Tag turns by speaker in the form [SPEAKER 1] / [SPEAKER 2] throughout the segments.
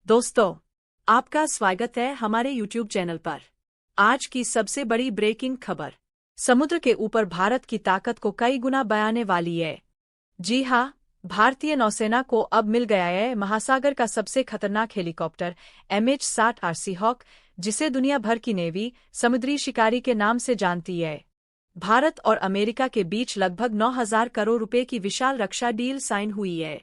[SPEAKER 1] दोस्तों, आपका स्वागत है हमारे YouTube चैनल पर। आज की सबसे बड़ी ब्रेकिंग खबर समुद्र के ऊपर भारत की ताकत को कई गुना बढ़ाने वाली है। जी हाँ, भारतीय नौसेना को अब मिल गया है महासागर का सबसे खतरनाक हेलीकॉप्टर MH-60R सीहॉक, जिसे दुनिया भर की नेवी समुद्री शिकारी के नाम से जानती है। भारत और अमेरिका के बीच लगभग 9,000 करोड़ रुपए की विशाल रक्षा डील साइन हुई है,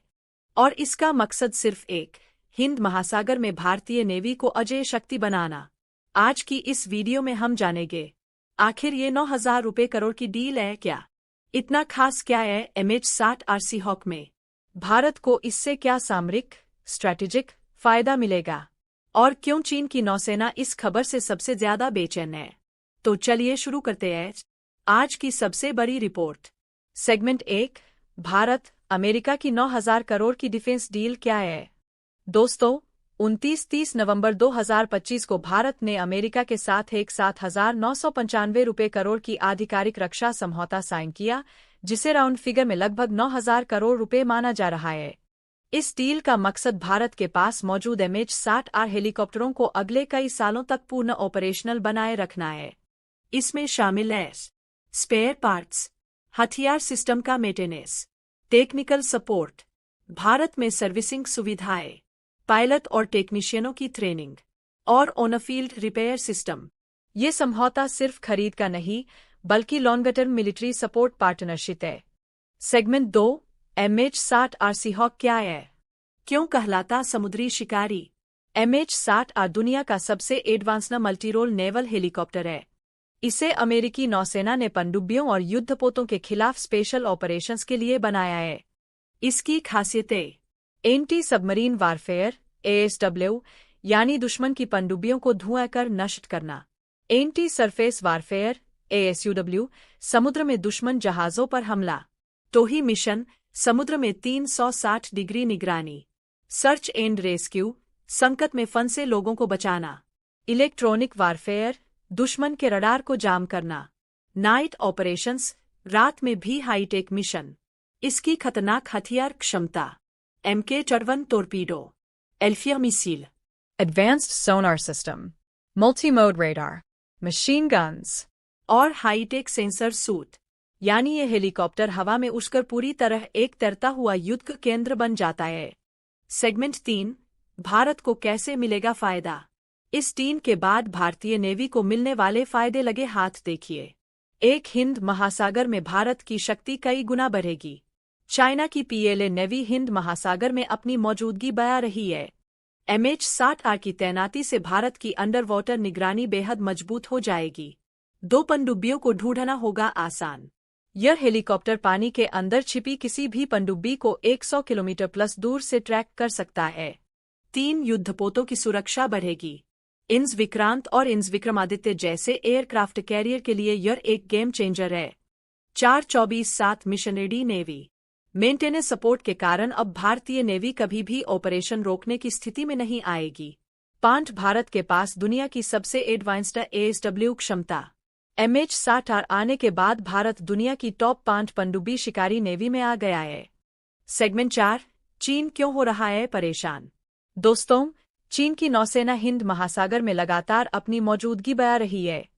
[SPEAKER 1] और इसका मकसद सिर्फ एक हिंद महासागर में भारतीय नेवी को अजेय शक्ति बनाना। आज की इस वीडियो में हम जानेंगे आखिर ये 9,000 रुपए करोड़ की डील है क्या? इतना खास क्या है MH-60R सीहॉक में? भारत को इससे क्या सामरिक स्ट्रैटेजिक फायदा मिलेगा? और क्यों चीन की नौसेना इस खबर से सबसे ज्यादा बेचैन है? तो चलिए शुरू करते हैं आज की सबसे बड़ी रिपोर्ट। सेगमेंट 1, भारत अमेरिका की 9,000 करोड़ की डिफेंस डील क्या है? दोस्तों, 29-30 नवंबर 2025 को भारत ने अमेरिका के साथ एक 7,995 रुपए करोड़ की आधिकारिक रक्षा समझौता साइन किया, जिसे राउंड फिगर में लगभग 9,000 करोड़ रुपए माना जा रहा है। इस डील का मकसद भारत के पास मौजूद MH-60R हेलीकॉप्टरों को अगले कई सालों तक पूर्ण ऑपरेशनल बनाए रखना है। इसमें शामिल है स्पेयर पार्ट्स, हथियार सिस्टम का मेंटेनेंस, टेक्निकल सपोर्ट, भारत में सर्विसिंग सुविधाएं, पायलट और टेक्नीशियनों की ट्रेनिंग और ऑन फील्ड रिपेयर सिस्टम। ये समझौता सिर्फ खरीद का नहीं, बल्कि longer term military support partnership है। सेगमेंट 2, MH-60R सीहॉक क्या है? क्यों कहलाता समुद्री शिकारी? MH-60R दुनिया का सबसे एडवांस मल्टीरोल नेवल हेलीकॉप्टर है। इसे अमेरिकी नौसेना ने पनडुब्बियों और युद्धपोतों के खिलाफ स्पेशल ऑपरेशंस के लिए बनाया है। इसकी खासियतें: एंटी सबमरीन वारफेयर ASW, यानी दुश्मन की पनडुब्बियों को धुआं कर नष्ट करना। एंटी सरफेस वारफेयर ASUW, समुद्र में दुश्मन जहाजों पर हमला। टोही मिशन, समुद्र में 360 डिग्री निगरानी। सर्च एंड रेस्क्यू, संकट में फंसे लोगों को बचाना। इलेक्ट्रॉनिक वारफेयर, दुश्मन के रडार को जाम करना। नाइट ऑपरेशंस, रात में भी हाईटेक मिशन। इसकी खतरनाक हथियार क्षमता: MK-41 टोरपीडो, एल्फिया missile,
[SPEAKER 2] advanced sonar system, multi-mode radar, machine guns,
[SPEAKER 1] और हाईटेक सेंसर सूट, यानी ये हेलीकॉप्टर हवा में उड़कर पूरी तरह एक तैरता हुआ युद्ध केंद्र बन जाता है। सेगमेंट 3, भारत को कैसे मिलेगा फायदा? इस डील के बाद भारतीय नेवी को मिलने वाले फायदे लगे हाथ देखिए। एक, हिंद महासागर में भारत की शक्ति कई गुना बढ़ेगी। चाइना की PLA नेवी हिंद महासागर में अपनी मौजूदगी बढ़ा रही है। MH-60R की तैनाती से भारत की अंडर वाटर निगरानी बेहद मजबूत हो जाएगी। 2, पनडुब्बियों को ढूंढना होगा आसान। यह हेलीकॉप्टर पानी के अंदर छिपी किसी भी पनडुब्बी को 100 किलोमीटर प्लस दूर से ट्रैक कर सकता है। 3, युद्धपोतों की सुरक्षा बढ़ेगी। इंस विक्रांत और इंस विक्रमादित्य जैसे एयरक्राफ्ट कैरियर के लिए यह एक गेम चेंजर है। 4, 24/7 mission ready navy. Maintenance support के कारण अब भारतीय नेवी कभी भी ऑपरेशन रोकने की स्थिति में नहीं आएगी। 5, भारत के पास दुनिया की सबसे एडवांस्ड ASW क्षमता। MH-60R आने के बाद भारत दुनिया की टॉप 5 पनडुब्बी शिकारी नेवी में आ गया है। सेगमेंट 4, चीन क्यों हो रहा है परेशान? दोस्तों, चीन की नौसेना हिंद महासागर में लगातार अपनी मौजूदगी बढ़ा रही है।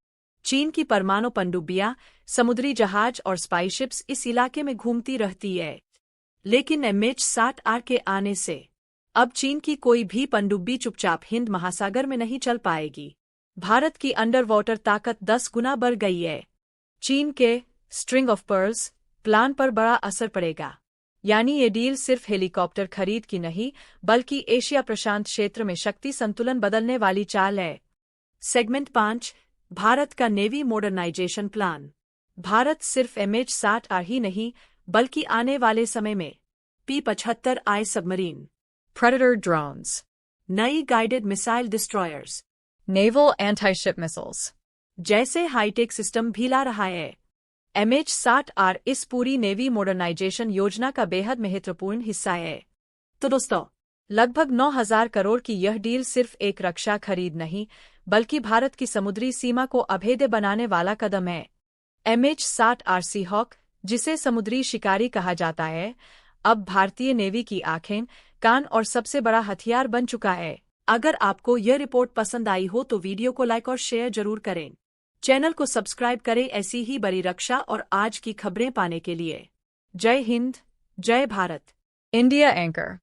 [SPEAKER 1] चीन की परमाणु पनडुब्बियां, समुद्री जहाज और स्पाईशिप्स इस इलाके में घूमती रहती है। लेकिन MH-60R के आने से अब चीन की कोई भी पनडुब्बी चुपचाप हिंद महासागर में नहीं चल पाएगी। भारत की अंडर वाटर ताकत 10 गुना बढ़ गई है। चीन के स्ट्रिंग ऑफ पर्ल्स प्लान पर बड़ा असर पड़ेगा। यानी ये डील सिर्फ हेलीकॉप्टर खरीद की नहीं, बल्कि एशिया प्रशांत क्षेत्र में शक्ति संतुलन बदलने वाली चाल है। सेगमेंट 5, भारत का नेवी मॉडर्नाइजेशन प्लान। भारत सिर्फ MH-60R ही नहीं, बल्कि आने वाले समय में P-75I सबमरीन,
[SPEAKER 2] predator drones,
[SPEAKER 1] नई guided missile destroyers,
[SPEAKER 2] naval anti-ship missiles,
[SPEAKER 1] जैसे हाईटेक सिस्टम भी ला रहा है। MH-60R इस पूरी नेवी मॉडर्नाइजेशन योजना का बेहद महत्वपूर्ण हिस्सा है। तो दोस्तों, लगभग 9,000 करोड़ की यह डील सिर्फ एक रक्षा खरीद नहीं, बल्कि भारत की समुद्री सीमा को अभेद्य बनाने वाला कदम है। MH-60R सीहॉक, जिसे समुद्री शिकारी कहा जाता है, अब भारतीय नेवी की आंखें, कान और सबसे बड़ा हथियार बन चुका है। अगर आपको यह रिपोर्ट पसंद आई हो तो वीडियो को लाइक और शेयर जरूर करें। चैनल को सब्सक्राइब करें ऐसी ही बड़ी रक्षा और आज की खबरें पाने के लिए। जय हिंद, जय भारत।
[SPEAKER 2] India Anchor.